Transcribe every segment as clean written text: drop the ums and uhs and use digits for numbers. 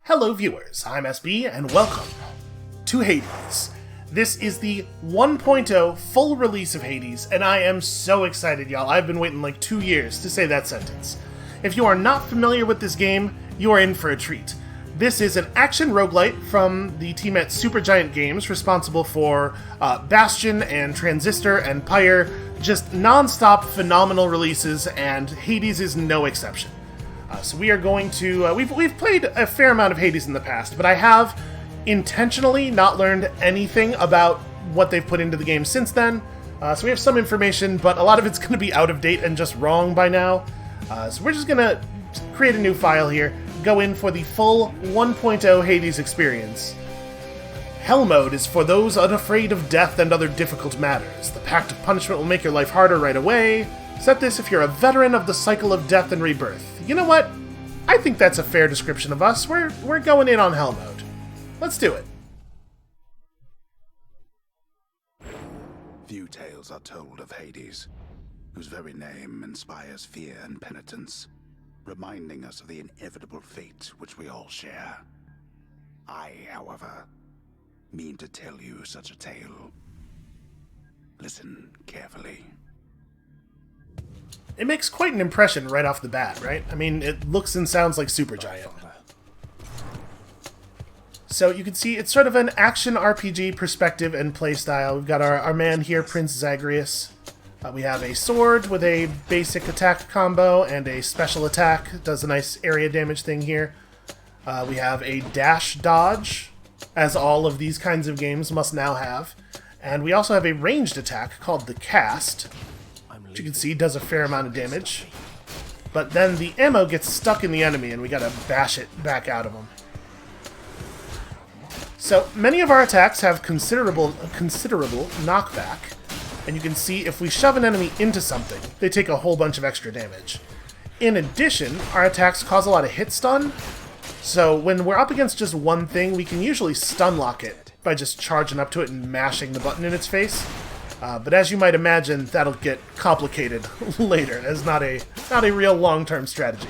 Hello viewers, I'm SB and welcome to Hades. This is the 1.0 full release of Hades and I am so excited, y'all. I've been waiting like 2 years to say that sentence. If you are not familiar with this game, you are in for a treat. This is an action roguelite from the team at Supergiant Games, responsible for Bastion and Transistor and Pyre, just non-stop phenomenal releases, and Hades is no exception. So we are going to... We've played a fair amount of Hades in the past, but I have intentionally not learned anything about what they've put into the game since then. So we have some information, but a lot of it's going to be out of date and just wrong by now. So we're just going to create a new file here, go in for the full 1.0 Hades experience. Hell mode is for those unafraid of death and other difficult matters. The Pact of Punishment will make your life harder right away. Set this if you're a veteran of the cycle of death and rebirth. You know what? I think that's a fair description of us. We're going in on Hell mode. Let's do it. Few tales are told of Hades, whose very name inspires fear and penitence, reminding us of the inevitable fate which we all share. I, however, mean to tell you such a tale. Listen carefully. It makes quite an impression right off the bat, right? I mean, it looks and sounds like Supergiant. So you can see it's sort of an action RPG perspective and playstyle. We've got our man here, Prince Zagreus. We have a sword with a basic attack combo and a special attack. It does a nice area damage thing here. We have a dash dodge, as all of these kinds of games must now have. And we also have a ranged attack called the cast, which you can see does a fair amount of damage. But then the ammo gets stuck in the enemy and we gotta bash it back out of them. So many of our attacks have considerable knockback. And you can see if we shove an enemy into something, they take a whole bunch of extra damage. In addition, our attacks cause a lot of hit stun, so when we're up against just one thing, we can usually stun lock it by just charging up to it and mashing the button in its face. But as you might imagine, that'll get complicated later. That's not a real long-term strategy.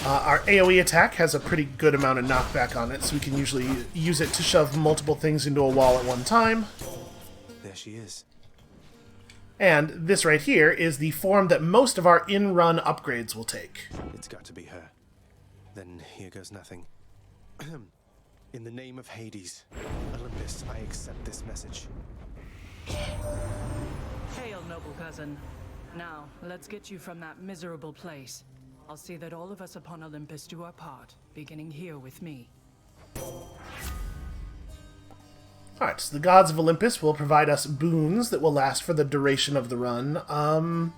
Our AoE attack has a pretty good amount of knockback on it, so we can usually use it to shove multiple things into a wall at one time. There she is. And this right here is the form that most of our in-run upgrades will take. It's got to be her. Then here goes nothing. In the name of Hades, Olympus, I accept this message. Hail, noble cousin. Now, let's get you from that miserable place. I'll see that all of us upon Olympus do our part, beginning here with me. Alright, so the gods of Olympus will provide us boons that will last for the duration of the run.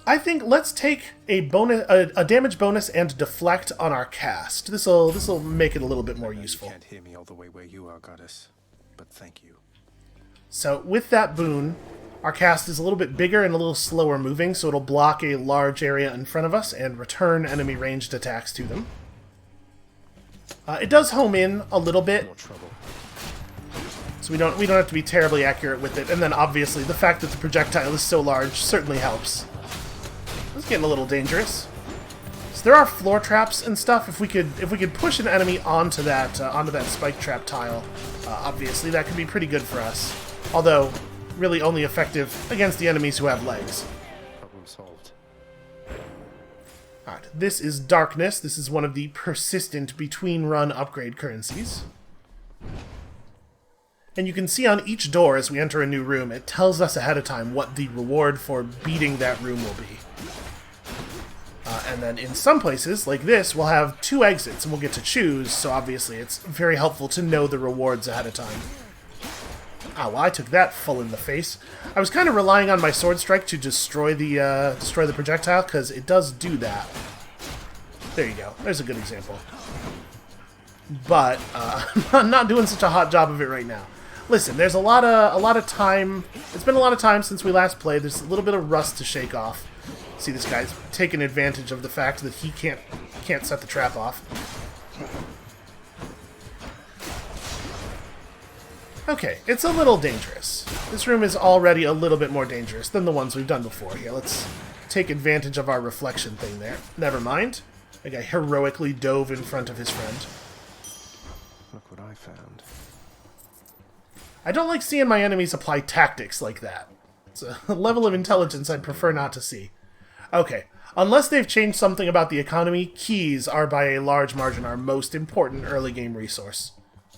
I think let's take a damage bonus and deflect on our cast. This'll make it a little bit more useful. You can't hear me all the way where you are, goddess, but thank you. So with that boon, our cast is a little bit bigger and a little slower moving, so it'll block a large area in front of us and return enemy ranged attacks to them. It does home in a little bit, More trouble. so we don't have to be terribly accurate with it. And then obviously the fact that the projectile is so large certainly helps. This is getting a little dangerous. So there are floor traps and stuff. If we could push an enemy onto that spike trap tile, obviously that could be pretty good for us. Although really only effective against the enemies who have legs. Problem solved. Alright, this is Darkness. This is one of the persistent between-run upgrade currencies. And you can see on each door as we enter a new room, it tells us ahead of time what the reward for beating that room will be. And then in some places, like this, we'll have 2 exits and we'll get to choose, so obviously it's very helpful to know the rewards ahead of time. Ah, well, I took that full in the face. I was kind of relying on my sword strike to destroy the projectile, because it does do that. There you go. There's a good example. But I'm not doing such a hot job of it right now. Listen, there's a lot of time. It's been a lot of time since we last played. There's a little bit of rust to shake off. See, this guy's taking advantage of the fact that he can't set the trap off. Okay, it's a little dangerous. This room is already a little bit more dangerous than the ones we've done before. Here, let's take advantage of our reflection thing there. Never mind. A guy heroically dove in front of his friend. Look what I found. I don't like seeing my enemies apply tactics like that. It's a level of intelligence I'd prefer not to see. Okay, unless they've changed something about the economy, keys are by a large margin our most important early game resource.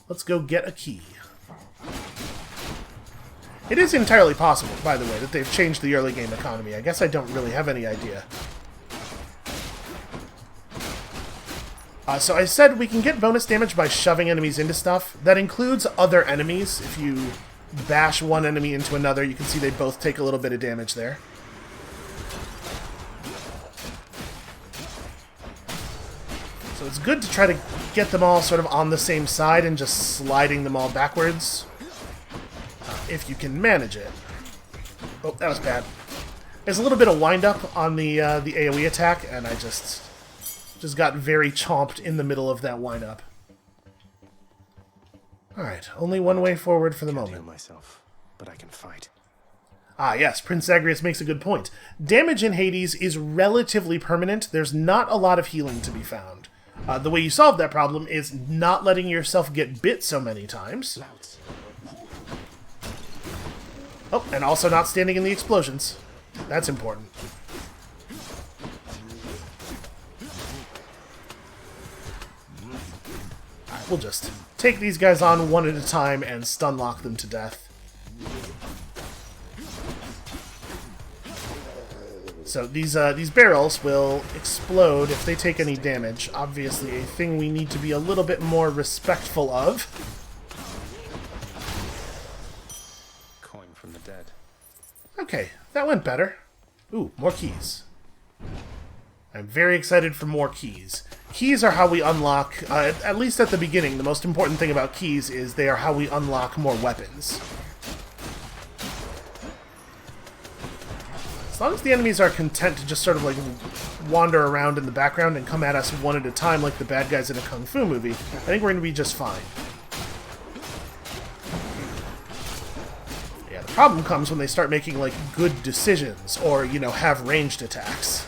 Let's go get a key. It is entirely possible, by the way, that they've changed the early game economy. I guess I don't really have any idea. So I said we can get bonus damage by shoving enemies into stuff. That includes other enemies. If you bash one enemy into another, you can see they both take a little bit of damage there. So it's good to try to get them all sort of on the same side and just sliding them all backwards. If you can manage it. Oh, that was bad. There's a little bit of wind-up on the AoE attack, and I just got very chomped in the middle of that wind-up. Alright, only one way forward for the moment. Heal myself, but I can fight. Ah, yes, Prince Zagreus makes a good point. Damage in Hades is relatively permanent. There's not a lot of healing to be found. The way you solve that problem is not letting yourself get bit so many times. Oh, and also not standing in the explosions. That's important. Alright, we'll just take these guys on one at a time and stun lock them to death. So these barrels will explode if they take any damage. Obviously a thing we need to be a little bit more respectful of. Coin from the dead. Okay, that went better. Ooh, more keys. I'm very excited for more keys. Keys are how we unlock, at least at the beginning, the most important thing about keys is they are how we unlock more weapons. As long as the enemies are content to just sort of like wander around in the background and come at us one at a time like the bad guys in a kung fu movie, I think we're going to be just fine. Yeah, the problem comes when they start making like good decisions or, you know, have ranged attacks.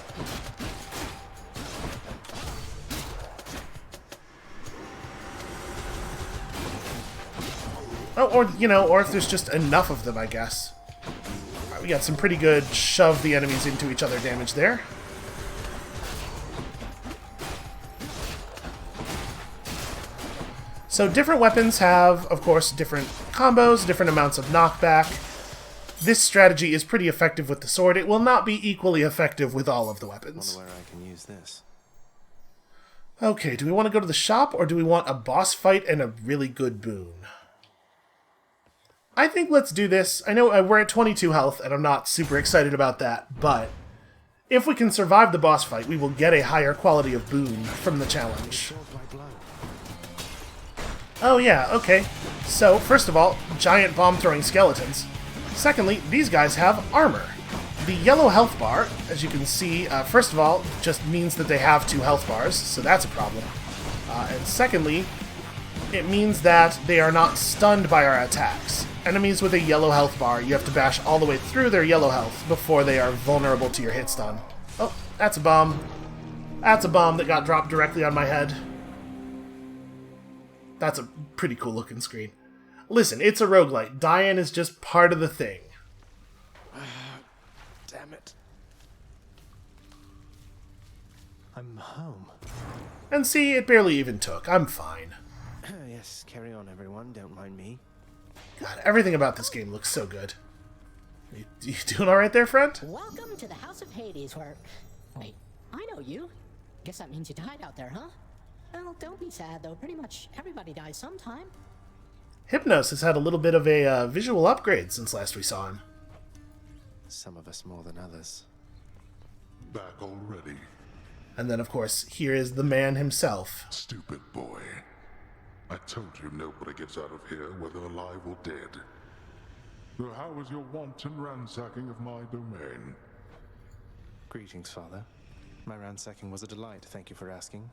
Oh, or, you know, or if there's just enough of them, I guess. Alright, we got some pretty good shove the enemies into each other damage there. So different weapons have, of course, different combos, different amounts of knockback. This strategy is pretty effective with the sword. It will not be equally effective with all of the weapons. Wonder where I can use this. Okay, do we want to go to the shop, or do we want a boss fight and a really good boon? I think let's do this. I know we're at 22 health, and I'm not super excited about that, but if we can survive the boss fight, we will get a higher quality of boon from the challenge. Oh yeah, okay. So, first of all, giant bomb-throwing skeletons. Secondly, these guys have armor. The yellow health bar, as you can see, first of all, just means that they have 2 health bars, so that's a problem. And secondly, it means that they are not stunned by our attacks. Enemies with a yellow health bar, you have to bash all the way through their yellow health before they are vulnerable to your hit stun. Oh, that's a bomb. That's a bomb that got dropped directly on my head. That's a pretty cool looking screen. Listen, it's a roguelite. Dying is just part of the thing. Damn it. I'm home. And see, it barely even took. I'm fine. Yes, carry on everyone, don't mind me. God, everything about this game looks so good. You doing alright there, friend? Welcome to the House of Hades, where... Wait, I know you. Guess that means you died out there, huh? Well, don't be sad, though. Pretty much everybody dies sometime. Hypnos has had a little bit of a visual upgrade since last we saw him. Some of us more than others. Back already? And then, of course, here is the man himself. Stupid boy. I told you nobody gets out of here, whether alive or dead. So how was your wanton ransacking of my domain? Greetings, Father. My ransacking was a delight, thank you for asking.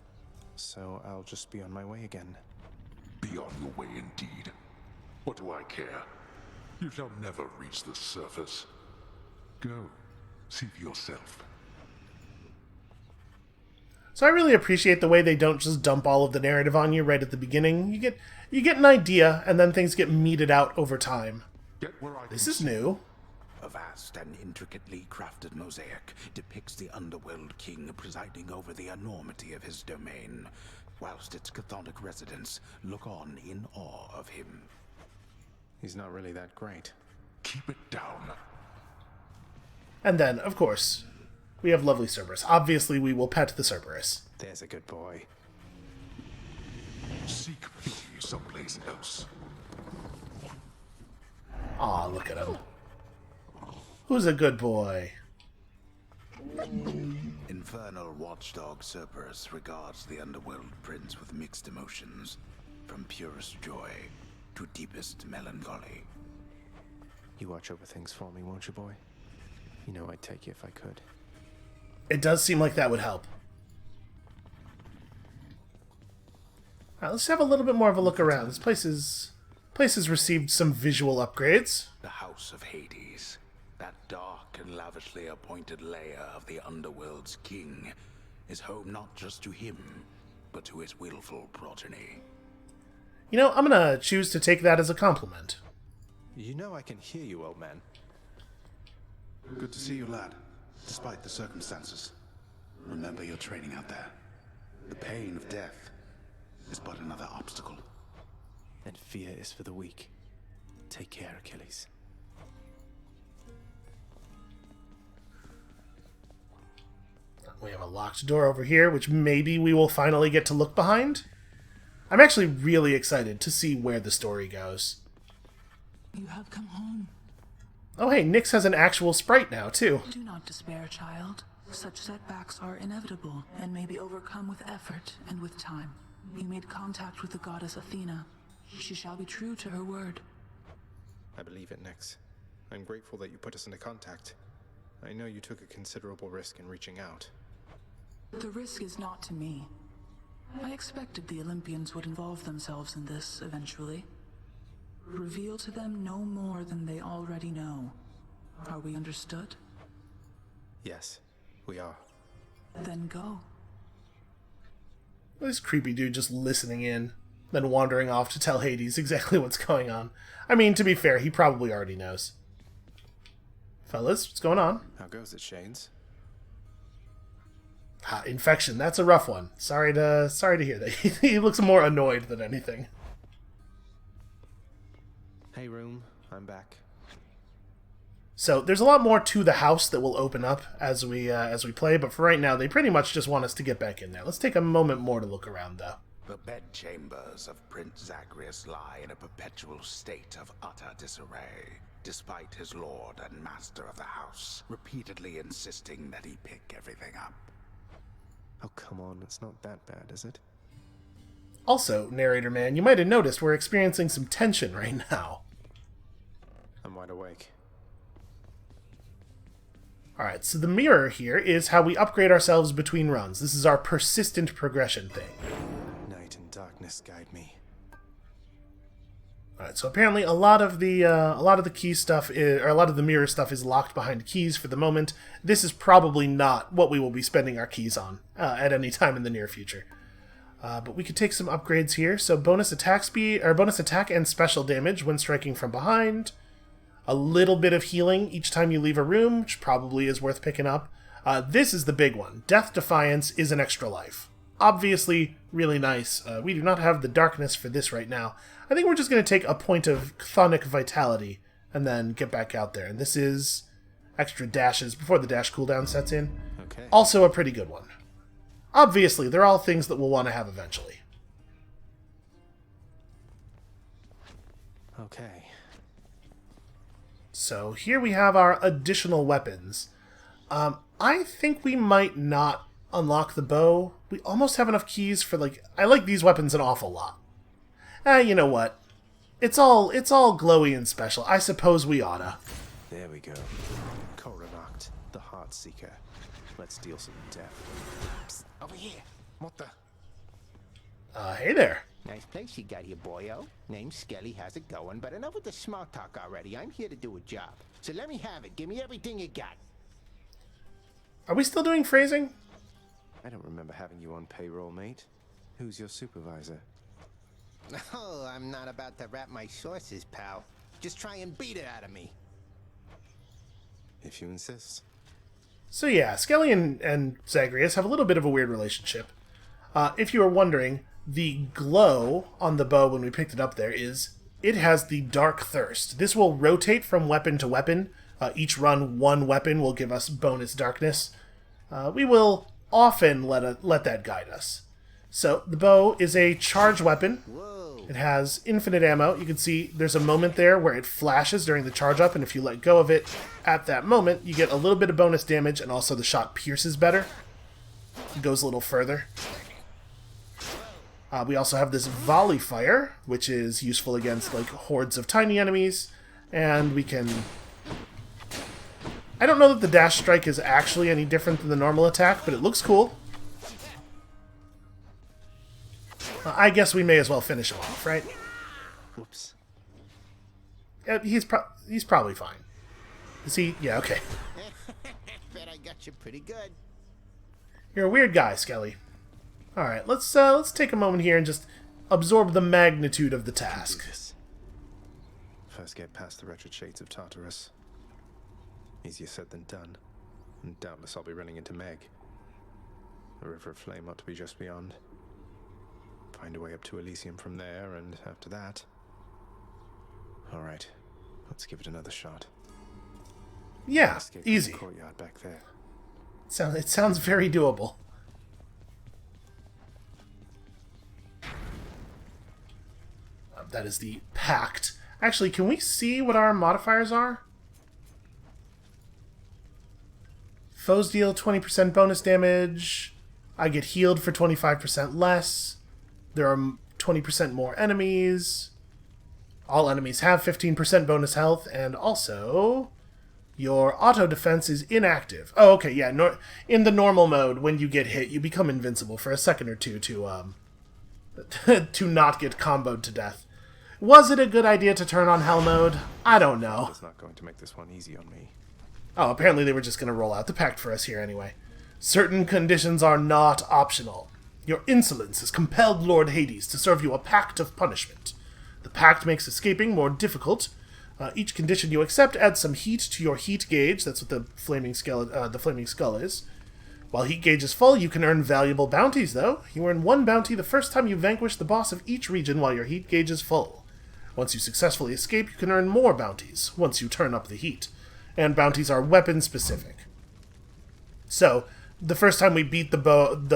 So I'll just be on my way again. Be on your way indeed. What do I care? You shall never reach the surface. Go, see for yourself. So I really appreciate the way they don't just dump all of the narrative on you right at the beginning. You get an idea, and then things get meted out over time. This is new. A vast and intricately crafted mosaic depicts the underworld king presiding over the enormity of his domain, whilst its chthonic residents look on in awe of him. He's not really that great. Keep it down. And then, of course, we have lovely Cerberus. Obviously, we will pet the Cerberus. There's a good boy. Seek me someplace else. Aw, look at him. Who's a good boy? Infernal watchdog Cerberus regards the underworld prince with mixed emotions, from purest joy to deepest melancholy. You watch over things for me, won't you, boy? You know I'd take you if I could. It does seem like that would help. Alright, let's have a little bit more of a look around. This place has received some visual upgrades. The House of Hades, that dark and lavishly appointed lair of the underworld's king, is home not just to him, but to his willful progeny. You know, I'm gonna choose to take that as a compliment. You know I can hear you, old man. Good to see you, lad, despite the circumstances. Remember your training out there. The pain of death is but another obstacle. And fear is for the weak. Take care, Achilles. We have a locked door over here, which maybe we will finally get to look behind. I'm actually really excited to see where the story goes. You have come home. Oh hey, Nyx has an actual sprite now, too. Do not despair, child. Such setbacks are inevitable and may be overcome with effort and with time. You made contact with the goddess Athena. She shall be true to her word. I believe it, Nyx. I'm grateful that you put us into contact. I know you took a considerable risk in reaching out. The risk is not to me. I expected the Olympians would involve themselves in this eventually. Reveal to them no more than they already know. Are we understood? Yes, we are. Then go. This creepy dude just listening in, then wandering off to tell Hades exactly what's going on. I mean, to be fair, he probably already knows. Fellas, what's going on? How goes it, Shades? Infection, that's a rough one. Sorry to hear that. He looks more annoyed than anything. Hey, room. I'm back. So there's a lot more to the house that will open up as we play, but for right now, they pretty much just want us to get back in there. Let's take a moment more to look around, though. The bedchambers of Prince Zagreus lie in a perpetual state of utter disarray, despite his lord and master of the house repeatedly insisting that he pick everything up. Oh, come on. It's not that bad, is it? Also, narrator man, you might have noticed we're experiencing some tension right now. I'm wide awake. Alright, so the mirror here is how we upgrade ourselves between runs. This is our persistent progression thing. Night and darkness guide me. Alright, so apparently a lot of the key stuff or a lot of the mirror stuff is locked behind keys for the moment. This is probably not what we will be spending our keys on at any time in the near future. But we could take some upgrades here. So bonus attack speed, or bonus attack and special damage when striking from behind. A little bit of healing each time you leave a room, which probably is worth picking up. This is the big one. Death Defiance is an extra life. Obviously, really nice. We do not have the darkness for this right now. I think we're just going to take a point of chthonic vitality and then get back out there. And this is extra dashes before the dash cooldown sets in. Okay. Also a pretty good one. Obviously, they're all things that we'll want to have eventually. Okay. So here we have our additional weapons. I think we might not unlock the bow. We almost have enough keys for, like... I like these weapons an awful lot. You know what? It's all glowy and special. I suppose we oughta. There we go. Coronact, the Heart Seeker. Let's deal some death. Psst, over here. What the? Hey there. Nice place you got here, boyo. Name's Skelly, how's it going? But enough with the small talk already. I'm here to do a job. So let me have it. Give me everything you got. Are we still doing phrasing? I don't remember having you on payroll, mate. Who's your supervisor? Oh, I'm not about to wrap my sources, pal. Just try and beat it out of me. If you insist. So yeah, Skelly and Zagreus have a little bit of a weird relationship. If you were wondering, the glow on the bow when we picked it up there is it has the Dark Thirst. This will rotate from weapon to weapon. Each run, one weapon will give us bonus darkness. We will often let that guide us. So the bow is a charge weapon. It has infinite ammo. You can see there's a moment there where it flashes during the charge up, and if you let go of it at that moment, you get a little bit of bonus damage, and also the shot pierces better. It goes a little further. We also have this volley fire, which is useful against like hordes of tiny enemies, and we can... I don't know that the dash strike is actually any different than the normal attack, but it looks cool. I guess we may as well finish him off, right? Whoops. He's probably fine. Is he? Yeah, okay. Bet I got you pretty good. You're a weird guy, Skelly. Alright, let's take a moment here and just absorb the magnitude of the task. First get past the wretched shades of Tartarus. Easier said than done. And doubtless I'll be running into Meg. The River of Flame ought to be just beyond. Find a way up to Elysium from there, and after that... Alright, let's give it another shot. Yeah, Escape easy. The courtyard back there. It sounds very doable. That is the Pact. Actually, can we see what our modifiers are? Foes deal 20% bonus damage. I get healed for 25% less. There are 20% more enemies. All enemies have 15% bonus health, and also your auto defense is inactive. Oh, okay, yeah. In the normal mode, when you get hit, you become invincible for a second or two to to not get comboed to death. Was it a good idea to turn on Hell mode? I don't know. It's not going to make this one easy on me. Oh, apparently they were just going to roll out the pact for us here anyway. Certain conditions are not optional. Your insolence has compelled Lord Hades to serve you a pact of punishment. The pact makes escaping more difficult. Each condition you accept adds some heat to your heat gauge. That's what the flaming skull is. While heat gauge is full, you can earn valuable bounties, though. You earn one bounty the first time you vanquish the boss of each region while your heat gauge is full. Once you successfully escape, you can earn more bounties once you turn up the heat. And bounties are weapon-specific. So, the first time we beat the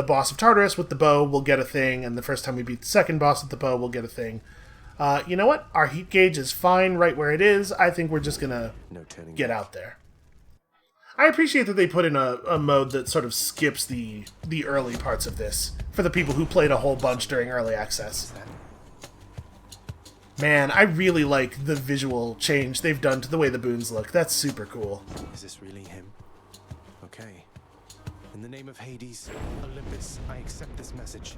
boss of Tartarus with the bow, we'll get a thing, and the first time we beat the second boss with the bow, we'll get a thing. You know what? Our heat gauge is fine right where it is. I think we're just gonna get out there. I appreciate that they put in a mode that sort of skips the early parts of this, for the people who played a whole bunch during early access. Man, I really like the visual change they've done to the way the boons look. That's super cool. Is this really him? Okay. In the name of Hades, Olympus, I accept this message.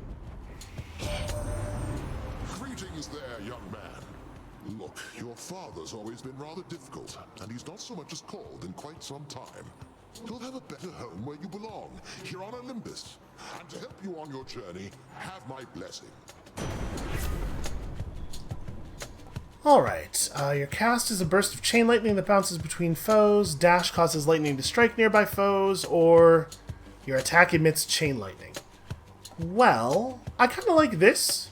Greetings there, young man. Look, your father's always been rather difficult, and he's not so much as called in quite some time. You'll have a better home where you belong, here on Olympus. And to help you on your journey, have my blessing. Alright, your cast is a burst of chain lightning that bounces between foes, dash causes lightning to strike nearby foes, or your attack emits chain lightning. Well, I kind of like this.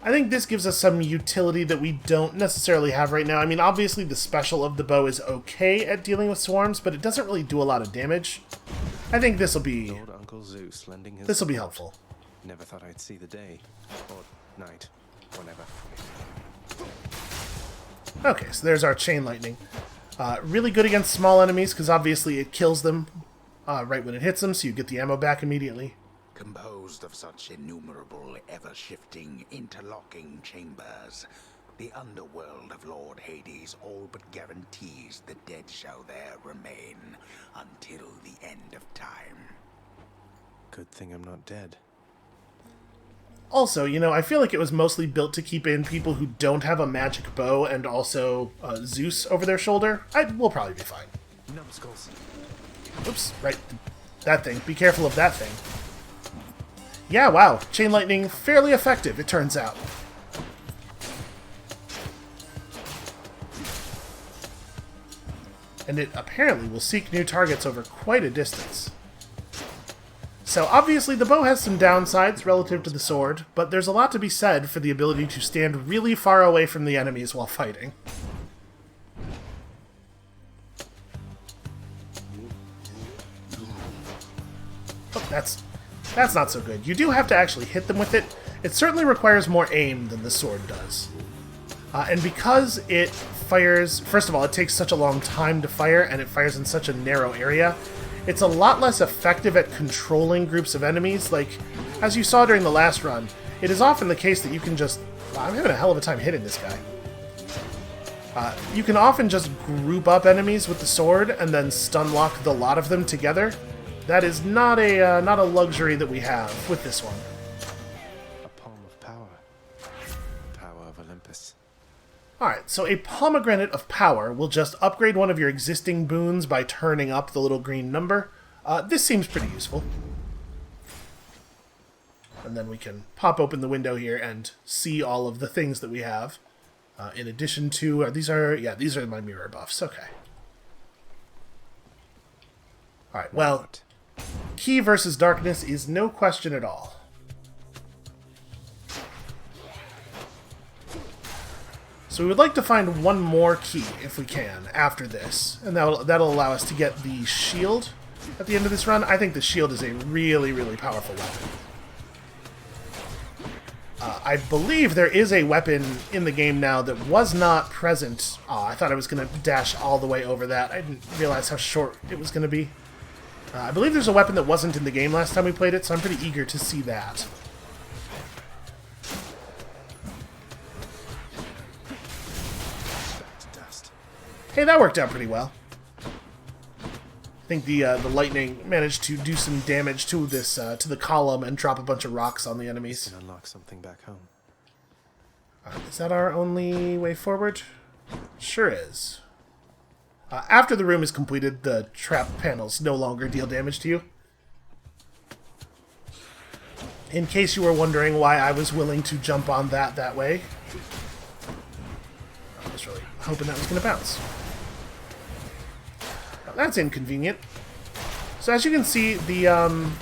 I think this gives us some utility that we don't necessarily have right now. I mean, obviously the special of the bow is okay at dealing with swarms, but it doesn't really do a lot of damage. I think this will be... Lord Uncle Zeus lending his this will be helpful. Never thought I'd see the day. Or night. Whenever. Okay, so there's our chain lightning. Really good against small enemies, because obviously it kills them right when it hits them, so you get the ammo back immediately. Composed of such innumerable, ever-shifting, interlocking chambers, the underworld of Lord Hades all but guarantees the dead shall there remain until the end of time. Good thing I'm not dead. Also, you know, I feel like it was mostly built to keep in people who don't have a magic bow and also Zeus over their shoulder. We'll probably be fine. Numbskulls. Oops, right. That thing. Be careful of that thing. Yeah, wow. Chain lightning, fairly effective, it turns out. And it apparently will seek new targets over quite a distance. So obviously the bow has some downsides relative to the sword, but there's a lot to be said for the ability to stand really far away from the enemies while fighting. Oh, that's not so good. You do have to actually hit them with it. It certainly requires more aim than the sword does. And because it fires... First of all, it takes such a long time to fire, and it fires in such a narrow area, it's a lot less effective at controlling groups of enemies. Like, as you saw during the last run, it is often the case that you can just... Wow, I'm having a hell of a time hitting this guy. You can often just group up enemies with the sword and then stun lock the lot of them together. That is not a luxury that we have with this one. A palm of power. Power of Olympus. Alright, so a pomegranate of power will just upgrade one of your existing boons by turning up the little green number. This seems pretty useful. And then we can pop open the window here and see all of the things that we have. In addition to... these are my mirror buffs. Okay. Alright, well... Key versus darkness is no question at all. So we would like to find one more key, if we can, after this. And that'll allow us to get the shield at the end of this run. I think the shield is a really, really powerful weapon. I believe there is a weapon in the game now that was not present. Oh, I thought I was going to dash all the way over that. I didn't realize how short it was going to be. I believe there's a weapon that wasn't in the game last time we played it, so I'm pretty eager to see that. Hey, that worked out pretty well. I think the lightning managed to do some damage to this to the column and drop a bunch of rocks on the enemies. Can unlock something back home. Is that our only way forward? Sure is. After the room is completed, the trap panels no longer deal damage to you. In case you were wondering why I was willing to jump on that way. I was really hoping that was going to bounce. Now, that's inconvenient. So as you can see, the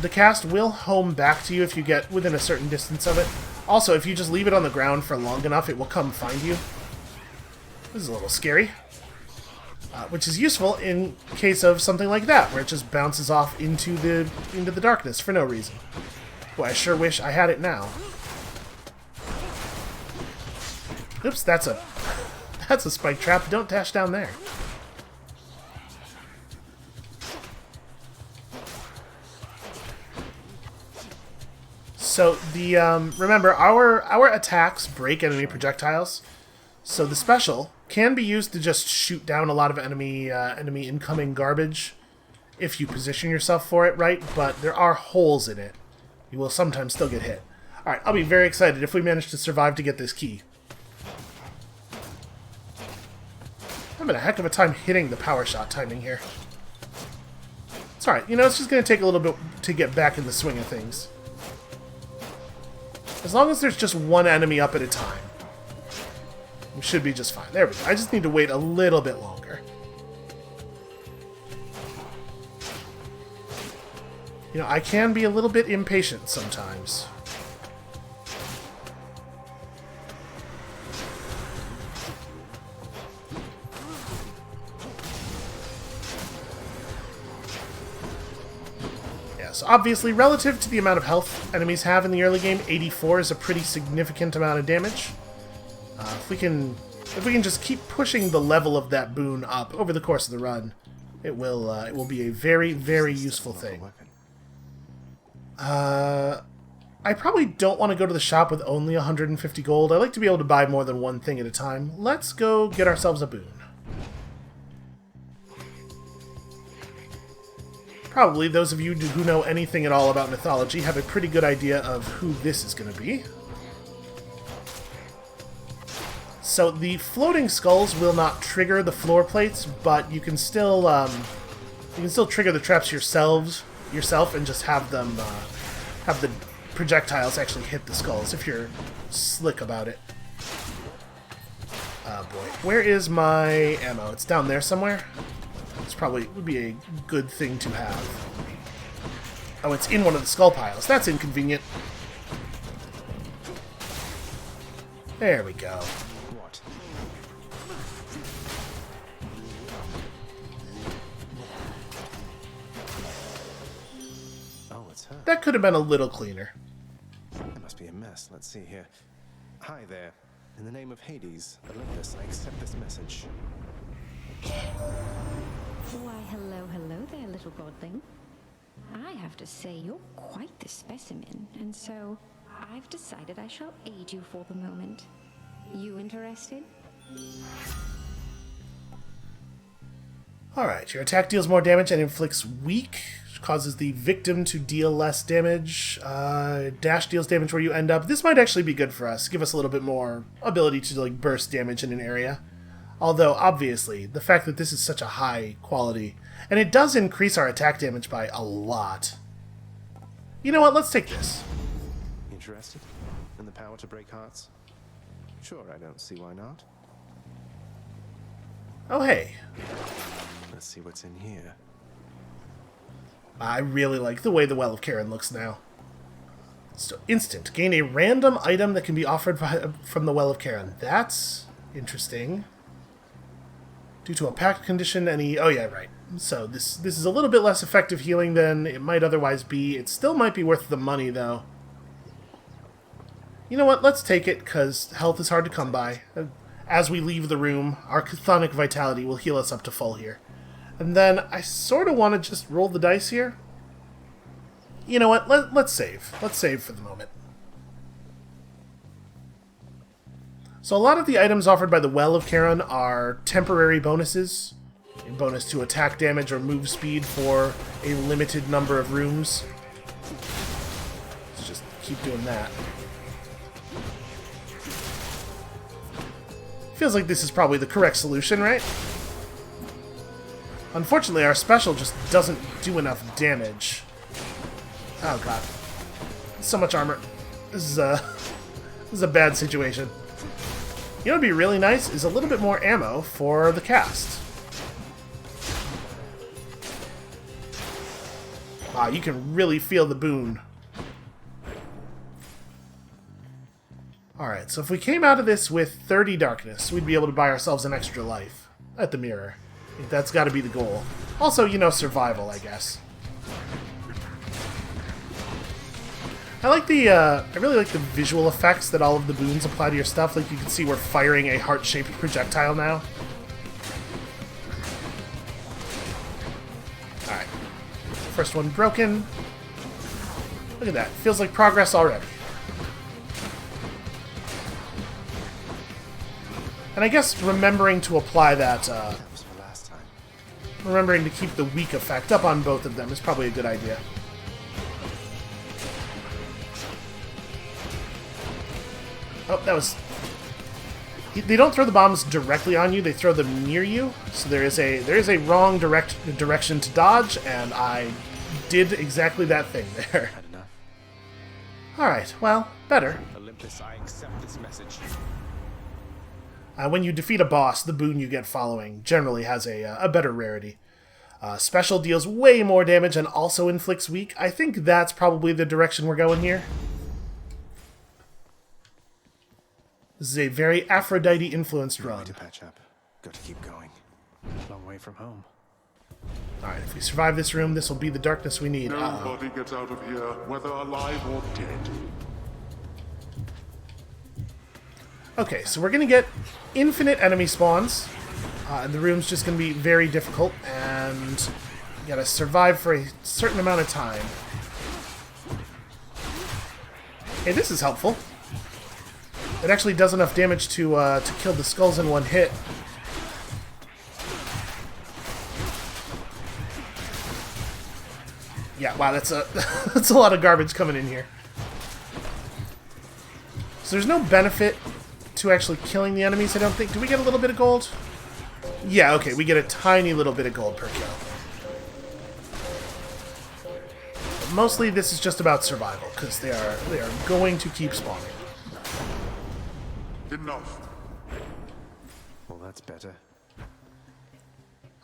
cast will home back to you if you get within a certain distance of it. Also, if you just leave it on the ground for long enough, it will come find you. This is a little scary. Which is useful in case of something like that, where it just bounces off into the darkness for no reason. Boy, I sure wish I had it now. Oops, that's a spike trap. Don't dash down there. So the remember our attacks break enemy projectiles. So the special can be used to just shoot down a lot of enemy incoming garbage if you position yourself for it right, but there are holes in it. You will sometimes still get hit. Alright, I'll be very excited if we manage to survive to get this key. I'm having a heck of a time hitting the power shot timing here. It's alright, you know, it's just going to take a little bit to get back in the swing of things. As long as there's just one enemy up at a time. We should be just fine. There we go. I just need to wait a little bit longer. You know, I can be a little bit impatient sometimes. Yes, obviously, relative to the amount of health enemies have in the early game, 84 is a pretty significant amount of damage. If we can just keep pushing the level of that boon up over the course of the run, it will be a very, very useful thing. I probably don't want to go to the shop with only 150 gold. I like to be able to buy more than one thing at a time. Let's go get ourselves a boon. Probably those of you who know anything at all about mythology have a pretty good idea of who this is going to be. So the floating skulls will not trigger the floor plates, but you can still trigger the traps yourself and just have them have the projectiles actually hit the skulls if you're slick about it. Oh boy. Where is my ammo? It's down there somewhere? It's probably would be a good thing to have. Oh, it's in one of the skull piles. That's inconvenient. There we go. What? Oh, it's her. That could have been a little cleaner. That must be a mess. Let's see here. Hi there. In the name of Hades, Olympus, I accept this message. Why, hello, hello there, little godling. I have to say, you're quite the specimen, and so I've decided I shall aid you for the moment. You interested? Alright, your attack deals more damage and inflicts weak, which causes the victim to deal less damage. Dash deals damage where you end up. This might actually be good for us. Give us a little bit more ability to like burst damage in an area. Although, obviously, the fact that this is such a high quality, and it does increase our attack damage by a lot. You know what, let's take this. Interested in the power to break hearts? Sure, I don't see why not. Oh, hey. Let's see what's in here. I really like the way the Well of Charon looks now. So, instant. Gain a random item that can be offered from the Well of Charon. That's interesting. Due to a pact condition, any... Oh, yeah, right. So, this is a little bit less effective healing than it might otherwise be. It still might be worth the money, though. You know what? Let's take it, because health is hard to come by. As we leave the room, our chthonic vitality will heal us up to full here. And then I sort of want to just roll the dice here. You know what? Let's save. Let's save for the moment. So a lot of the items offered by the Well of Charon are temporary bonuses. A bonus to attack damage or move speed for a limited number of rooms. Let's just keep doing that. Feels like this is probably the correct solution, right? Unfortunately, our special just doesn't do enough damage. Oh god. So much armor. This is a bad situation. You know what would be really nice is a little bit more ammo for the cast. Ah, you can really feel the boon. Alright, so if we came out of this with 30 darkness, we'd be able to buy ourselves an extra life at the mirror. I think that's got to be the goal. Also, you know, survival, I guess. I really like the visual effects that all of the boons apply to your stuff. Like, you can see we're firing a heart-shaped projectile now. Alright. First one broken. Look at that. Feels like progress already. And I guess remembering to apply that, was for last time. remembering to keep the weak effect up on both of them is probably a good idea. Oh, that was... They don't throw the bombs directly on you, they throw them near you. So there is a wrong direction to dodge, and I did exactly that thing there. Had enough. Alright, well, better. Olympus, I accept this message. When you defeat a boss, the boon you get following generally has a better rarity. Special deals way more damage and also inflicts weak. I think that's probably the direction we're going here. This is a very Aphrodite-influenced run. To patch up. Got to keep going. Long way from home. Alright, if we survive this room, this will be the darkness we need. Nobody gets out of here, whether alive or dead. Okay, so we're going to get infinite enemy spawns, and the room's just going to be very difficult, and you got to survive for a certain amount of time. Hey, this is helpful. It actually does enough damage to kill the skulls in one hit. Yeah, wow, that's that's a lot of garbage coming in here. So there's no benefit to actually killing the enemies, I don't think. Do we get a little bit of gold? Yeah, okay, we get a tiny little bit of gold per kill. mostly this is just about survival, because they are going to keep spawning. Enough. Well, that's better.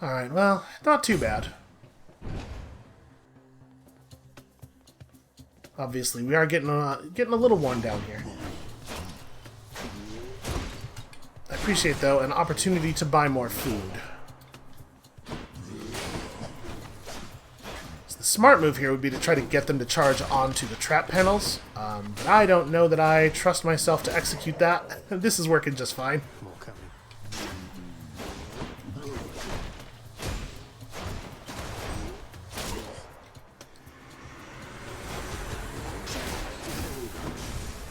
Alright, well, not too bad. Obviously, we are getting a little worn down here. I appreciate, though, an opportunity to buy more food. So the smart move here would be to try to get them to charge onto the trap panels, but I don't know that I trust myself to execute that. This is working just fine. More coming.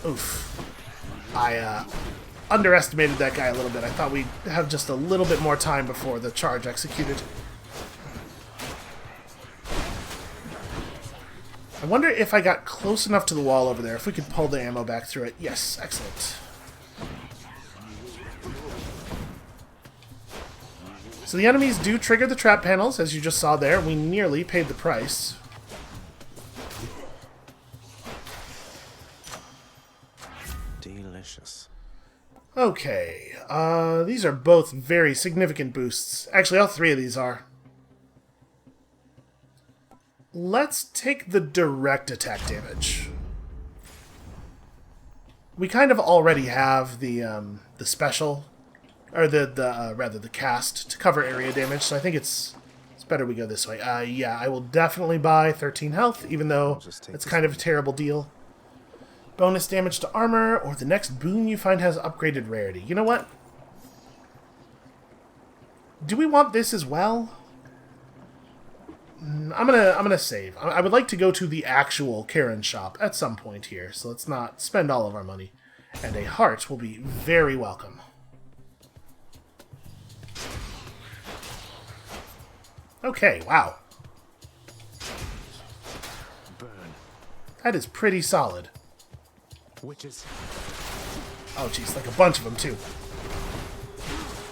Oof. I underestimated that guy a little bit. I thought we'd have just a little bit more time before the charge executed. I wonder if I got close enough to the wall over there, if we could pull the ammo back through it. Yes, excellent. So the enemies do trigger the trap panels, as you just saw there. We nearly paid the price. Delicious. Okay, these are both very significant boosts. Actually, all three of these are. Let's take the direct attack damage. We kind of already have the special, or rather the cast to cover area damage, so I think it's better we go this way. Yeah, I will definitely buy 13 health, even though it's kind of a terrible deal. Bonus damage to armor, or the next boon you find has upgraded rarity. You know what? Do we want this as well? I'm gonna save. I would like to go to the actual Karen shop at some point here, so let's not spend all of our money. And a heart will be very welcome. Okay, wow. Burn. That is pretty solid. Witches. Oh jeez, like a bunch of them too.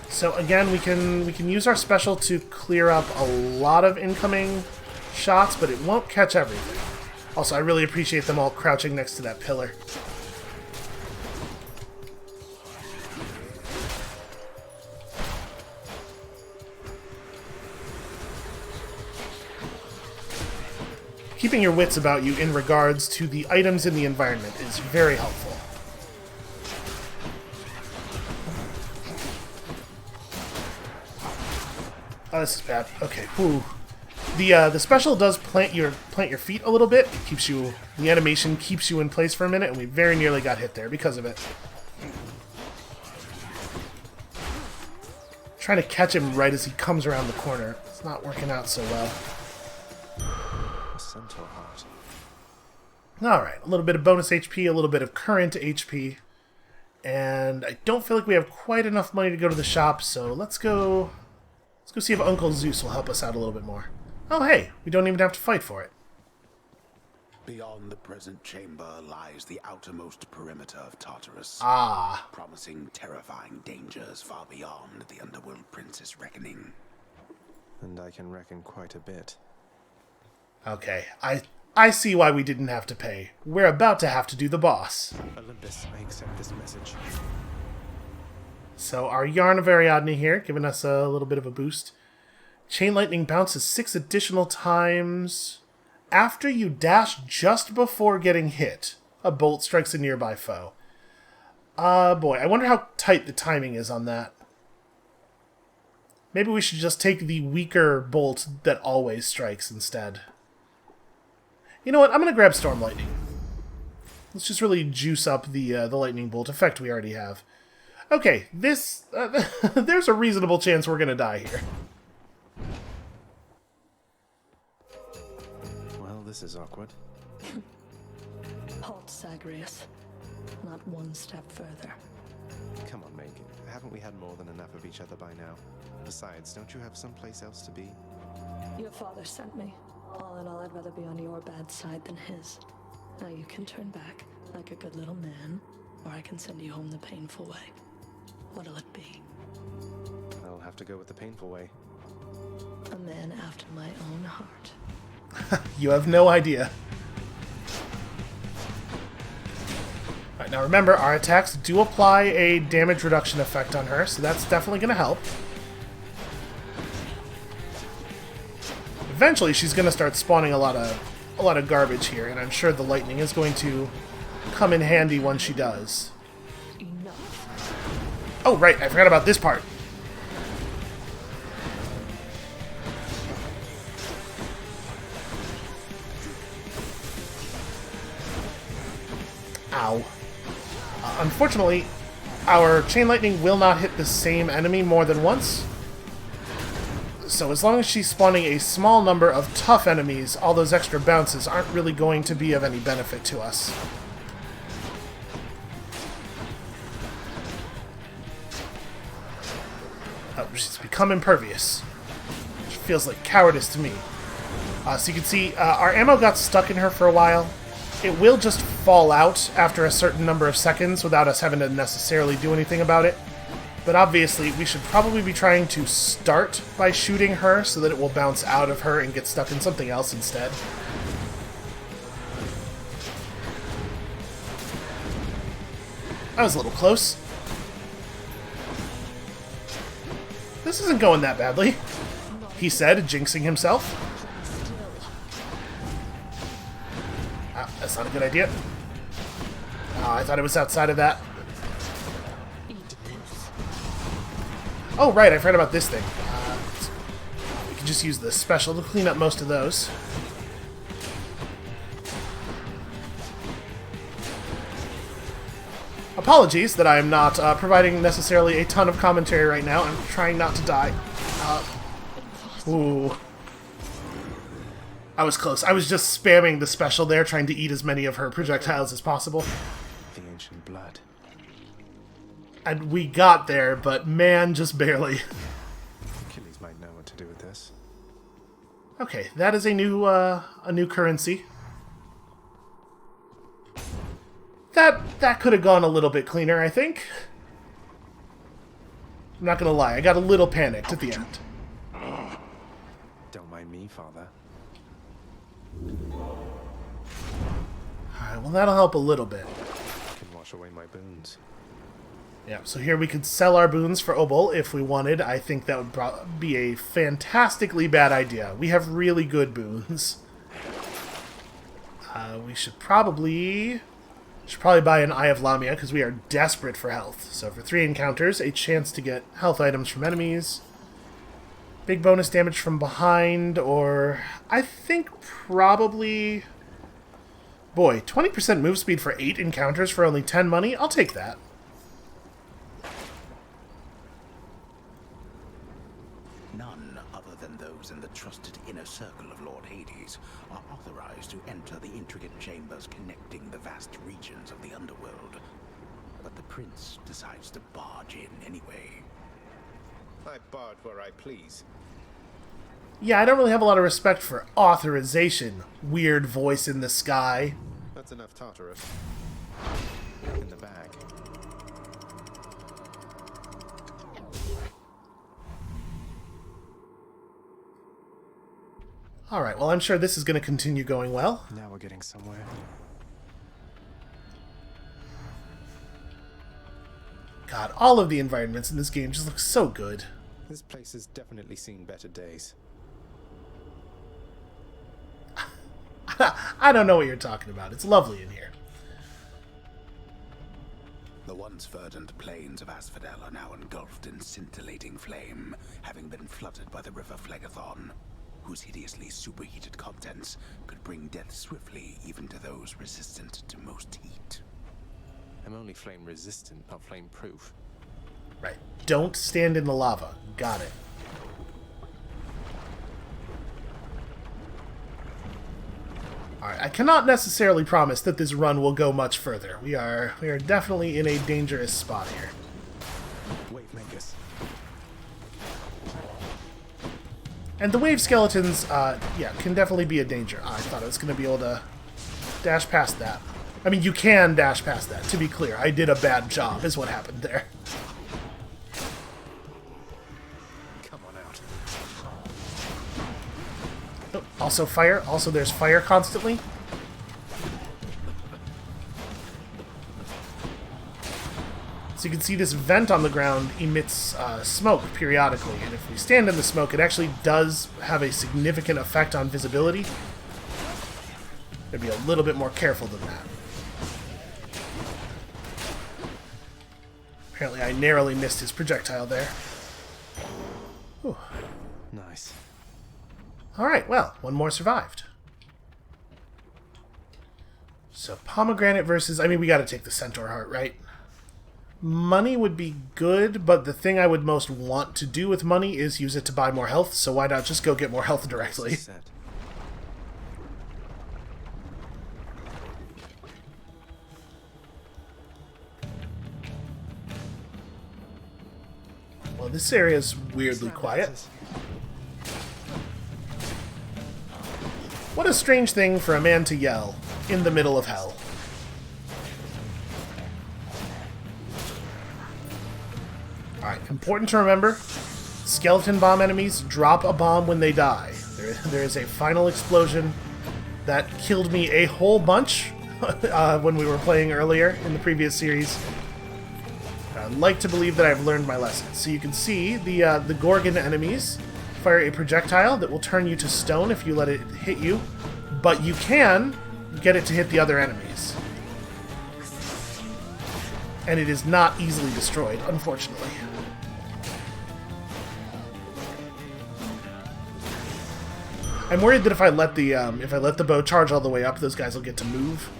So again, we can use our special to clear up a lot of incoming shots, but it won't catch everything. Also, I really appreciate them all crouching next to that pillar. Keeping your wits about you in regards to the items in the environment is very helpful. Oh, this is bad. Okay, whew. The special does plant your feet a little bit. It keeps you, the animation keeps you in place for a minute, and we very nearly got hit there because of it. Trying to catch him right as he comes around the corner. It's not working out so well. A centaur heart. Alright, a little bit of bonus HP, a little bit of current HP. And I don't feel like we have quite enough money to go to the shop, so let's go see if Uncle Zeus will help us out a little bit more. Oh hey, we don't even have to fight for it. Beyond the present chamber lies the outermost perimeter of Tartarus. Ah. Promising terrifying dangers far beyond the Underworld Prince's reckoning. And I can reckon quite a bit. Okay, I see why we didn't have to pay. We're about to have to do the boss. Olympus, I accept this message. So our Yarn of Ariadne here, giving us a little bit of a boost. Chain Lightning bounces 6 additional times. After you dash just before getting hit, a bolt strikes a nearby foe. Boy, I wonder how tight the timing is on that. Maybe we should just take the weaker bolt that always strikes instead. You know what? I'm going to grab Storm Lightning. Let's just really juice up the Lightning Bolt effect we already have. Okay, this... there's a reasonable chance we're going to die here. Well, this is awkward. Halt, Zagreus. Not one step further. Come on, Meg. Haven't we had more than enough of each other by now? Besides, don't you have someplace else to be? Your father sent me. All in all, I'd rather be on your bad side than his. Now you can turn back, like a good little man, or I can send you home the painful way. What'll it be? I'll have to go with the painful way. A man after my own heart. You have no idea. now remember, our attacks do apply a damage reduction effect on her, so that's definitely going to help. Eventually, she's going to start spawning a lot of garbage here, and I'm sure the lightning is going to come in handy when she does. Oh, right, I forgot about this part. Ow. Unfortunately, our chain lightning will not hit the same enemy more than once. So as long as she's spawning a small number of tough enemies, all those extra bounces aren't really going to be of any benefit to us. Oh, she's become impervious. Which feels like cowardice to me. So you can see, our ammo got stuck in her for a while. It will just fall out after a certain number of seconds without us having to necessarily do anything about it. But obviously, we should probably be trying to start by shooting her so that it will bounce out of her and get stuck in something else instead. That was a little close. This isn't going that badly, he said, jinxing himself. That's not a good idea. Oh, I thought it was outside of that. Oh, right, I forgot about this thing. We can just use the special to clean up most of those. Apologies that I am not providing necessarily a ton of commentary right now. I'm trying not to die. Ooh. I was close. I was just spamming the special there, trying to eat as many of her projectiles as possible. The ancient blood. And we got there, but man, just barely. Achilles might know what to do with this. Okay, that is a new currency. That could have gone a little bit cleaner, I think. I'm not gonna lie, I got a little panicked at the end. Don't mind me, Father. Alright, well that'll help a little bit. Can wash away my boons. Yeah, so here we could sell our boons for Obol if we wanted. I think that would be a fantastically bad idea. We have really good boons. We should probably buy an Eye of Lamia because we are desperate for health. So for 3 encounters, a chance to get health items from enemies. Big bonus damage from behind, or I think probably... Boy, 20% move speed for 8 encounters for only 10 money? I'll take that. None other than those in the trusted inner circle of Lord Hades are authorized to enter the intricate chambers connecting the vast regions of the underworld. But the prince decides to barge in anyway. I barge where I please. Yeah, I don't really have a lot of respect for authorization, weird voice in the sky. That's enough Tartarus. In the bag. Alright, well I'm sure this is going to continue going well. Now we're getting somewhere. God, all of the environments in this game just look so good. This place has definitely seen better days. I don't know what you're talking about. It's lovely in here. The once verdant plains of Asphodel are now engulfed in scintillating flame, having been flooded by the river Phlegethon, whose hideously superheated contents could bring death swiftly even to those resistant to most heat. I'm only flame resistant, not flame proof. Right. Don't stand in the lava. Got it. Alright, I cannot necessarily promise that this run will go much further. We are definitely in a dangerous spot here. Wave makers. And the wave skeletons, yeah, can definitely be a danger. I thought I was going to be able to dash past that. I mean, you can dash past that, to be clear. I did a bad job, is what happened there. Come on out. Oh, also fire. Also, there's fire constantly. So you can see this vent on the ground emits smoke periodically, and if we stand in the smoke, it actually does have a significant effect on visibility. Gotta be a little bit more careful than that. Apparently I narrowly missed his projectile there. Whew. Nice. Alright, well, one more survived. So pomegranate versus... I mean, we gotta take the centaur heart, right? Money would be good, but the thing I would most want to do with money is use it to buy more health, so why not just go get more health directly? Well, this area is weirdly quiet. What a strange thing for a man to yell in the middle of hell. Alright, important to remember, skeleton bomb enemies drop a bomb when they die. There is a final explosion that killed me a whole bunch when we were playing earlier in the previous series. I'd like to believe that I've learned my lesson. So you can see the Gorgon enemies fire a projectile that will turn you to stone if you let it hit you, but you can get it to hit the other enemies. And it is not easily destroyed, unfortunately. I'm worried that if I let the bow charge all the way up, those guys will get to move.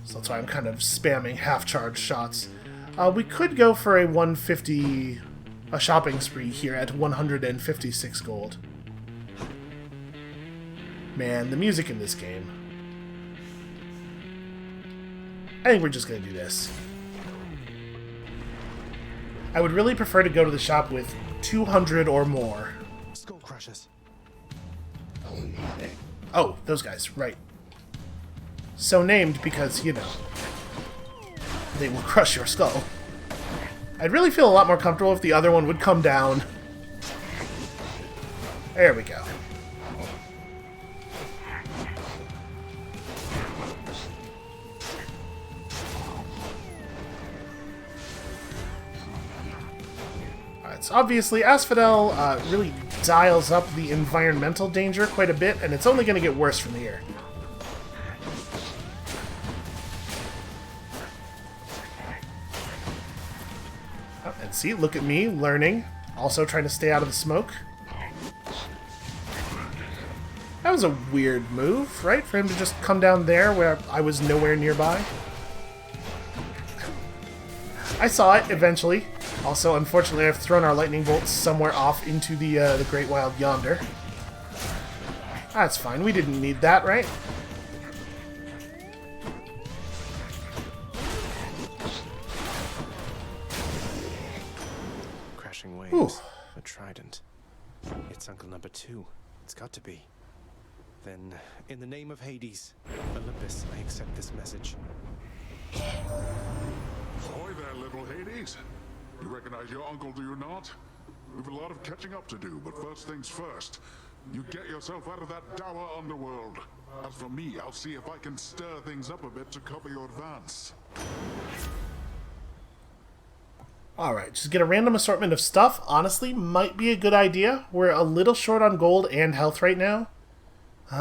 So that's why I'm kind of spamming half-charge shots. We could go for a 150, a shopping spree here at 156 gold. Man, the music in this game. I think we're just gonna do this. I would really prefer to go to the shop with 200 or more. Skull crushes. Oh, those guys, right. So named because, you know, they will crush your skull. I'd really feel a lot more comfortable if the other one would come down. There we go. Alright, so obviously Asphodel really dials up the environmental danger quite a bit, and it's only going to get worse from here. And see, look at me, learning. Also trying to stay out of the smoke. That was a weird move, right? For him to just come down there where I was nowhere nearby. I saw it, eventually. Also, unfortunately, I've thrown our lightning bolts somewhere off into the Great Wild yonder. That's fine, we didn't need that, right? Crashing waves. Ooh. A trident. It's Uncle Number 2. It's got to be. Then, in the name of Hades, Olympus, I accept this message. Ahoy there, little Hades. You recognize your uncle, do you not? We've a lot of catching up to do, but first things first. You get yourself out of that dour underworld. As for me, I'll see if I can stir things up a bit to cover your advance. Alright, just get a random assortment of stuff. Honestly, might be a good idea. We're a little short on gold and health right now.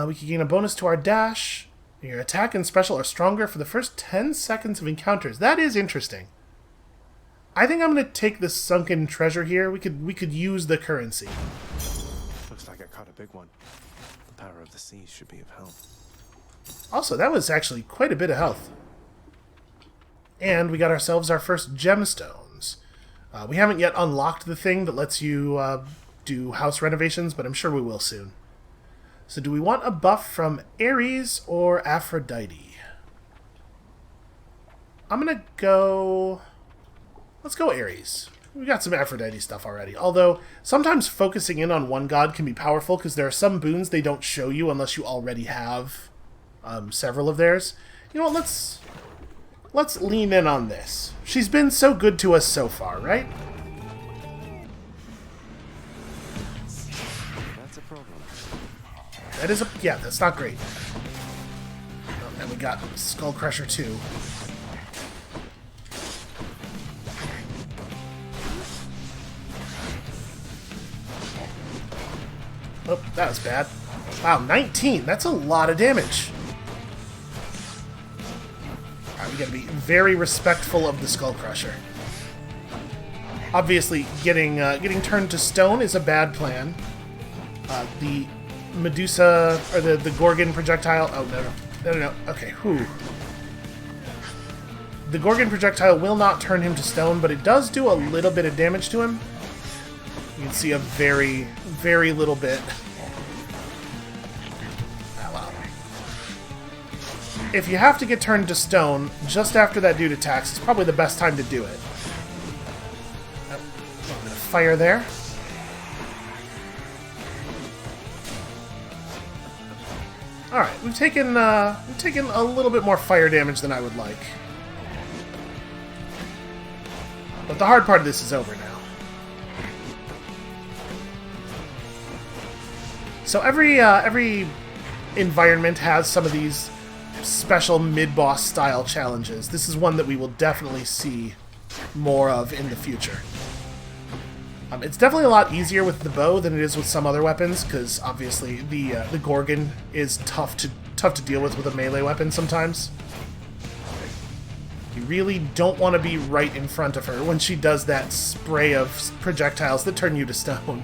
We can gain a bonus to our dash. Your attack and special are stronger for the first 10 seconds of encounters. That is interesting. I think I'm going to take the sunken treasure here. We could use the currency. Looks like I caught a big one. The power of the seas should be of help. Also, that was actually quite a bit of health. And we got ourselves our first gemstones. We haven't yet unlocked the thing that lets you do house renovations, but I'm sure we will soon. So do we want a buff from Ares or Aphrodite? I'm going to go... Let's go Ares. We got some Aphrodite stuff already. Although, sometimes focusing in on one god can be powerful because there are some boons they don't show you unless you already have several of theirs. You know what, let's lean in on this. She's been so good to us so far, right? That's a problem. That is a... yeah, that's not great. And we got Skull Crusher 2. Oh, that was bad. Wow, 19. That's a lot of damage. Alright, we gotta be very respectful of the Skull Crusher. Obviously, getting turned to stone is a bad plan. The Medusa, or the Gorgon projectile... Oh, no. Okay, whew. The Gorgon projectile will not turn him to stone, but it does do a little bit of damage to him. You can see a very, very little bit. Oh, wow. If you have to get turned to stone, just after that dude attacks is probably the best time to do it. Oh, a little bit of fire there. Alright, we've taken a little bit more fire damage than I would like. But the hard part of this is over now. So every environment has some of these special mid-boss style challenges. This is one that we will definitely see more of in the future. It's definitely a lot easier with the bow than it is with some other weapons, because obviously the Gorgon is tough to deal with a melee weapon sometimes. You really don't want to be right in front of her when she does that spray of projectiles that turn you to stone.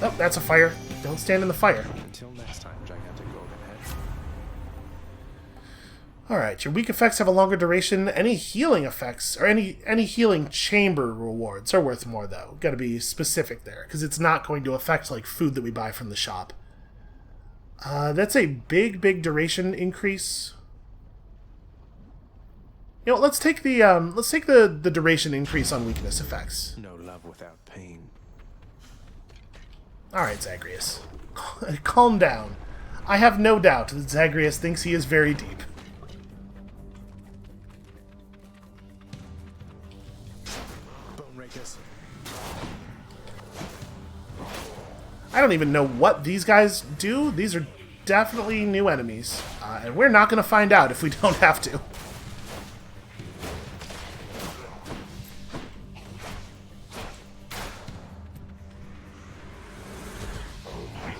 Oh, that's a fire. Don't stand in the fire. Until next time, gigantic Gorgon head. Alright, your weak effects have a longer duration. Any healing effects, or any healing chamber rewards are worth more, though. Gotta be specific there, because it's not going to affect, like, food that we buy from the shop. That's a big duration increase. You know, let's take the duration increase on weakness effects. No love without pain. Alright, Zagreus. Calm down. I have no doubt that Zagreus thinks he is very deep. Bone rakers. I don't even know what these guys do. These are definitely new enemies. And we're not going to find out if we don't have to.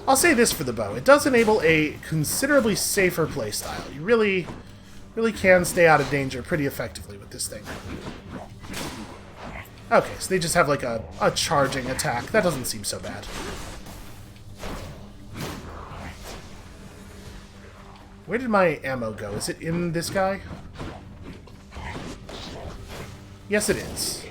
I'll say this for the bow. It does enable a considerably safer playstyle. You really can stay out of danger pretty effectively with this thing. Okay, so they just have like a charging attack. That doesn't seem so bad. Where did my ammo go? Is it in this guy? Yes, it is.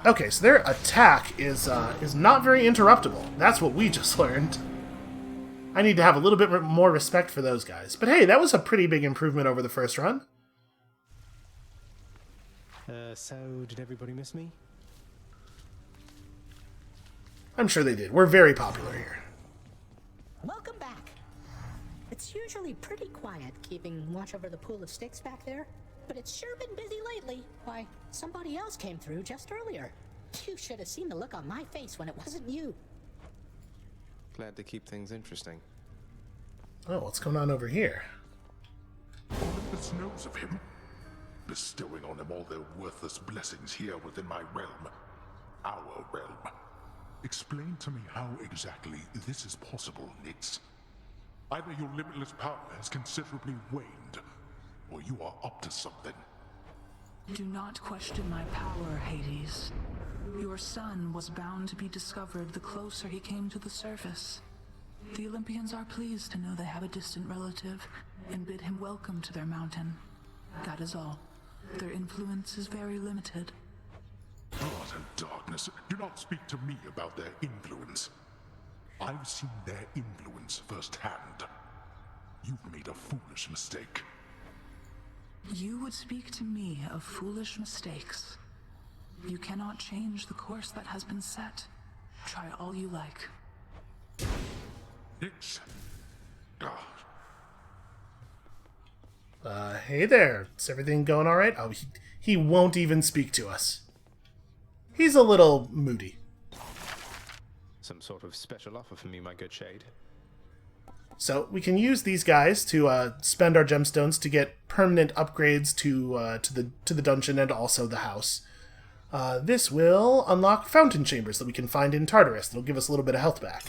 Okay, so their attack is not very interruptible. That's what we just learned. I need to have a little bit more respect for those guys. But hey, that was a pretty big improvement over the first run. So, did everybody miss me? I'm sure they did. We're very popular here. Welcome back. It's usually pretty quiet keeping watch over the pool of sticks back there, but it's sure been busy lately. Why, somebody else came through just earlier. You should have seen the look on my face when it wasn't you. Glad to keep things interesting. Oh, what's going on over here? Olympus knows of him, bestowing on him all their worthless blessings here within my realm. Our realm. Explain to me how exactly this is possible, Nix. Either your limitless power has considerably waned, or you are up to something. Do not question my power, Hades. Your son was bound to be discovered the closer he came to the surface. The Olympians are pleased to know they have a distant relative and bid him welcome to their mountain. That is all. Their influence is very limited. Blood and darkness, do not speak to me about their influence. I've seen their influence firsthand. You've made a foolish mistake. You would speak to me of foolish mistakes. You cannot change the course that has been set. Try all you like. Nix. Hey there. Is everything going alright? Oh, he won't even speak to us. He's a little moody. Some sort of special offer for me, my good shade. So we can use these guys to spend our gemstones to get permanent upgrades to the dungeon and also the house. This will unlock fountain chambers that we can find in Tartarus. That'll give us a little bit of health back.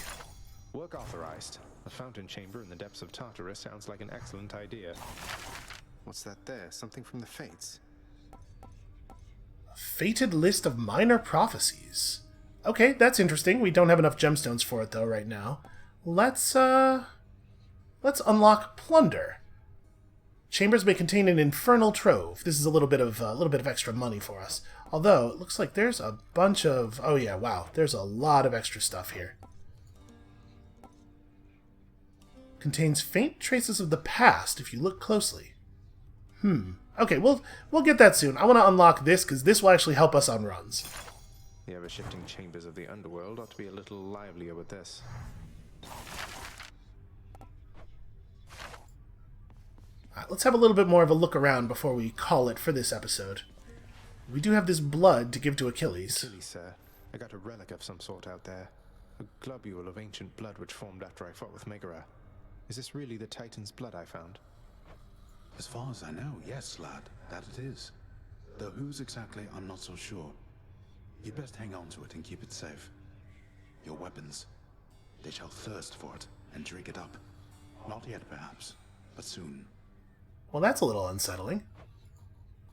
Work authorized. A fountain chamber in the depths of Tartarus sounds like an excellent idea. What's that there? Something from the Fates? Fated list of minor prophecies. Okay, that's interesting. We don't have enough gemstones for it, though, right now. Let's unlock plunder. Chambers may contain an infernal trove. This is a little bit of extra money for us. Although, it looks like there's a bunch of... Oh yeah, wow. There's a lot of extra stuff here. Contains faint traces of the past if you look closely. Okay, we'll get that soon. I want to unlock this because this will actually help us on runs. The ever-shifting chambers of the underworld ought to be a little livelier with this. Alright, let's have a little bit more of a look around before we call it for this episode. We do have this blood to give to Achilles. Achilles, sir. I got a relic of some sort out there. A globule of ancient blood which formed after I fought with Megara. Is this really the Titan's blood I found? As far as I know, yes, lad, that it is. Though whose exactly, I'm not so sure. You'd best hang on to it and keep it safe. Your weapons, they shall thirst for it and drink it up. Not yet, perhaps, but soon. Well, that's a little unsettling.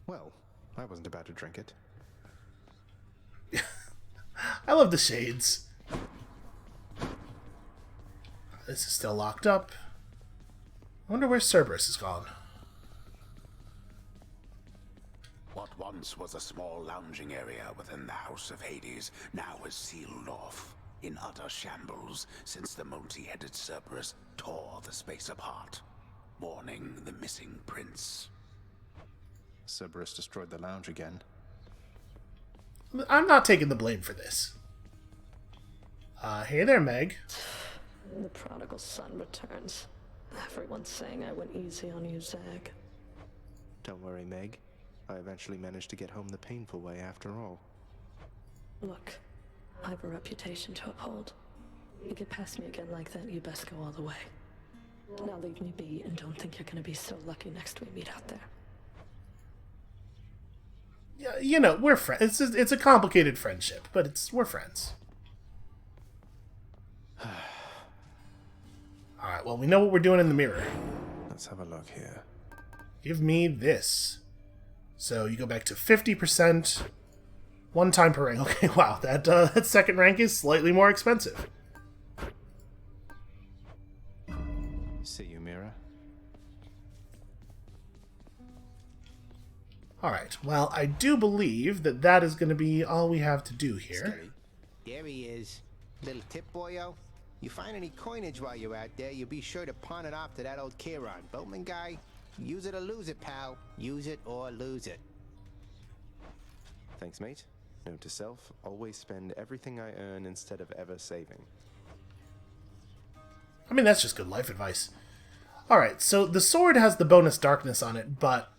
Well, I wasn't about to drink it. I love the shades. This is still locked up. I wonder where Cerberus is gone. What once was a small lounging area within the House of Hades now is sealed off, in utter shambles, since the multi-headed Cerberus tore the space apart, mourning the missing prince. Cerberus destroyed the lounge again. I'm not taking the blame for this. Hey there, Meg. The prodigal son returns. Everyone's saying I went easy on you, Zag. Don't worry, Meg. I eventually managed to get home the painful way after all. Look, I have a reputation to uphold. You get past me again like that, you best go all the way. Now leave me be and don't think you're gonna be so lucky next we meet out there. Yeah, you know, we're friends. It's a complicated friendship, but we're friends. Alright, well, we know what we're doing in the mirror. Let's have a look here. Give me this. So you go back to 50%, one time per rank. Okay, wow, that second rank is slightly more expensive. See you, Mira. Alright, well, I do believe that is going to be all we have to do here. Scary. There he is. Little tip, boyo. You find any coinage while you're out there, you be sure to pawn it off to that old Chiron. Boatman guy, use it or lose it, pal. Use it or lose it. Thanks, mate. Note to self, always spend everything I earn instead of ever saving. I mean, that's just good life advice. Alright, so the sword has the bonus darkness on it, but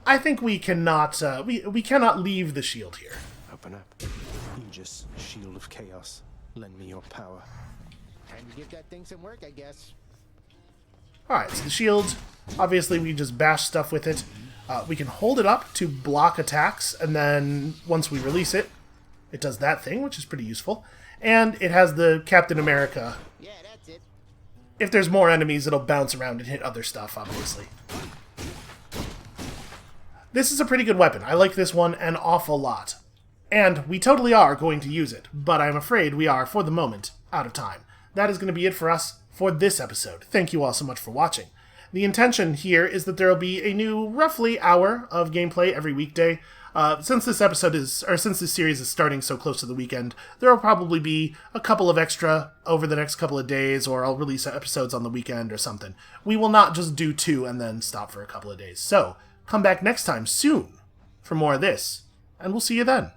I think we cannot, we cannot leave the shield here. Open up. Aegis, shield of chaos. Lend me your power. Time to give that thing some work, I guess. Alright, so the shield, obviously we just bash stuff with it. We can hold it up to block attacks, and then once we release it, it does that thing, which is pretty useful. And it has the Captain America. Yeah, that's it. If there's more enemies, it'll bounce around and hit other stuff, obviously. This is a pretty good weapon. I like this one an awful lot. And we totally are going to use it, but I'm afraid we are, for the moment, out of time. That is going to be it for us for this episode. Thank you all so much for watching. The intention here is that there will be a new roughly hour of gameplay every weekday. Since this series is starting so close to the weekend, there will probably be a couple of extra over the next couple of days, or I'll release episodes on the weekend or something. We will not just do 2 and then stop for a couple of days. So, come back next time soon for more of this, and we'll see you then.